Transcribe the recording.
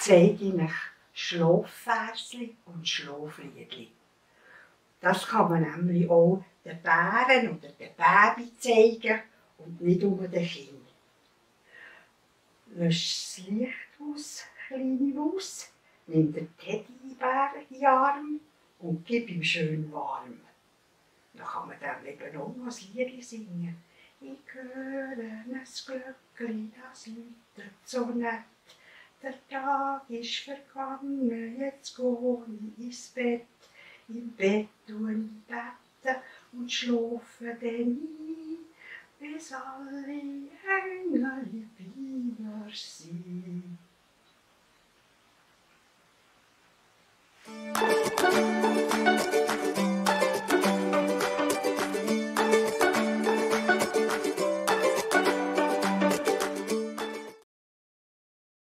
zeige ich euch Schlafversli und Schlafliedli. Das kann man nämlich auch den Bären oder den Baby zeigen und nicht nur den Kindern. Löscht das Licht aus, kleine Maus, nimm den Teddybär in den Arm und gib ihm schön warm. Dann kann man dann eben auch noch ein Lied singen. Ich höre ein Glöckli, das läutet so nett. Der Tag ist vergangen, jetzt geh ich ins Bett. Im Bett tue ich beten und schlafe dann ein, bis alle Engel bei mir sind.